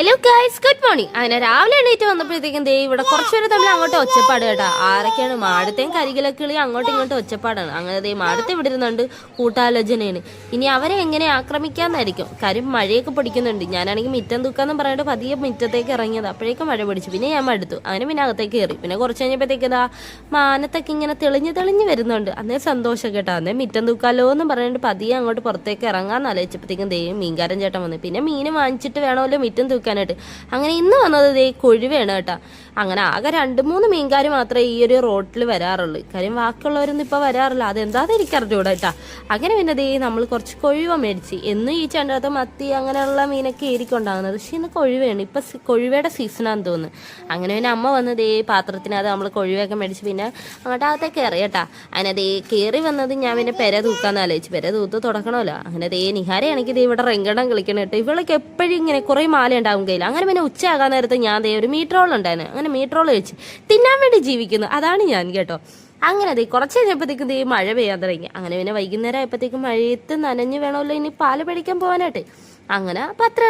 Hello guys, good morning. അങ്ങനെ രാവിലെ എണീറ്റ് വന്നപ്പോഴത്തേക്കും ദേ ഇവിടെ കുറച്ചുപേര് തമ്മിൽ അങ്ങോട്ട് ഒച്ചപ്പാട് കേട്ടോ. ആരൊക്കെയാണ്? മാടത്തെയും കരികിലക്കിളി അങ്ങോട്ടും ഇങ്ങോട്ടും ഒച്ചപ്പാടാണ്. അങ്ങനെ ദേ മാടത്തെ ഇവിടെ ഇരുന്നുണ്ട് കൂട്ടാലോചനയാണ്. ഇനി അവരെ എങ്ങനെ ആക്രമിക്കാന്നായിരിക്കും. കാര്യം മഴയൊക്കെ പൊടിക്കുന്നുണ്ട്. ഞാനാണെങ്കിൽ മിറ്റം തൂക്കാന്ന് പറഞ്ഞിട്ട് പതിയെ മുറ്റത്തേക്ക് ഇറങ്ങിയത്. അപ്പോഴേക്കും മഴ പൊടിച്ചു. പിന്നെ ഞാൻ മടുത്തു. അങ്ങനെ പിന്നെ അകത്തേക്ക് കയറി. പിന്നെ കുറച്ച് കഴിഞ്ഞപ്പോഴത്തേക്ക് ഇതാ മാനത്തൊക്കെ ഇങ്ങനെ തെളിഞ്ഞ് വരുന്നുണ്ട്. അന്നേ സന്തോഷം കേട്ടോ. അന്നേ മിറ്റം തൂക്കാലോ എന്ന് പറഞ്ഞിട്ട് പതിയെ അങ്ങോട്ട് പുറത്തേക്ക് ഇറങ്ങാന്ന് ആലോചിച്ചപ്പോഴത്തേക്കും ദേ മീൻകാരൻ ചേട്ടൻ വന്നു. പിന്നെ മീൻ വാങ്ങിച്ചിട്ട് വേണമല്ലോ മിറ്റം തൂക്കാനായിട്ട്. അങ്ങനെ ഇന്ന് വന്നത് ദേ കൊഴുവയാണ് കേട്ടോ. അങ്ങനെ ആകെ 2-3 മീൻകാർ മാത്രമേ ഈ ഒരു റോട്ടിൽ വരാറുള്ളൂ. കാര്യം ബാക്കിയുള്ളവരൊന്നും ഇപ്പോൾ വരാറില്ല. അതെന്താണെന്ന് എനിക്കറിഞ്ഞൂടാ കേട്ടോ. അങ്ങനെ പിന്നെ ദേ നമ്മൾ കുറച്ച് കൊഴുവ മേടിച്ച്. എന്നും ഈ ചണ്ടകത്ത് മത്തി അങ്ങനെയുള്ള മീനൊക്കെ ഏരിക്കൊണ്ടാകുന്നത്. പക്ഷെ ഇന്ന് കൊഴുവയാണ്. ഇപ്പം കൊഴുവയുടെ സീസണാന്ന് തോന്നുന്നു. അങ്ങനെ പിന്നെ അമ്മ വന്ന് ദേ പാത്രത്തിനകത്ത് നമ്മൾ കൊഴുവയൊക്കെ മേടിച്ച് പിന്നെ അങ്ങോട്ടകത്തേക്ക് കയറി കേട്ടാ. അങ്ങനെ ദേ കയറി വന്നത് ഞാൻ പിന്നെ പെര തൂക്കാന്ന് ആലോചിച്ചു. പെര തൂത്ത് തുടക്കണമല്ലോ. അങ്ങനെ ദേ നിഹാരയാണെങ്കിൽ ദേ ഇവിടെ റെങ്കടം കളിക്കണം കേട്ടോ. ഇവളൊക്കെ എപ്പോഴും ഇങ്ങനെ കുറേ മാല ഉണ്ടാവും കയ്യിൽ. അങ്ങനെ പിന്നെ ഉച്ചയാകാൻ നേരത്ത് ഞാൻ ദേ ഒരു മീറ്റ് റോൾ ഉണ്ടായിരുന്നു. അങ്ങനെ മീറ്റ് റോൾ കഴിച്ച് തിന്നാൻ വേണ്ടി ജീവിക്കുന്നു. അതാണ് ഞാൻ കേട്ടോ. അങ്ങനെ അതെ കുറച്ച് കഴിഞ്ഞപ്പോഴത്തേക്കും ദേ മഴ പെയ്യാൻ തുടങ്ങി. അങ്ങനെ പിന്നെ വൈകുന്നേരം ആയപ്പോഴത്തേക്കും മഴയത്ത് നനഞ്ഞ് വേണമല്ലോ ഇനി പാല് പിടിക്കാൻ പോകാനായിട്ട്. അങ്ങനെ പത്രം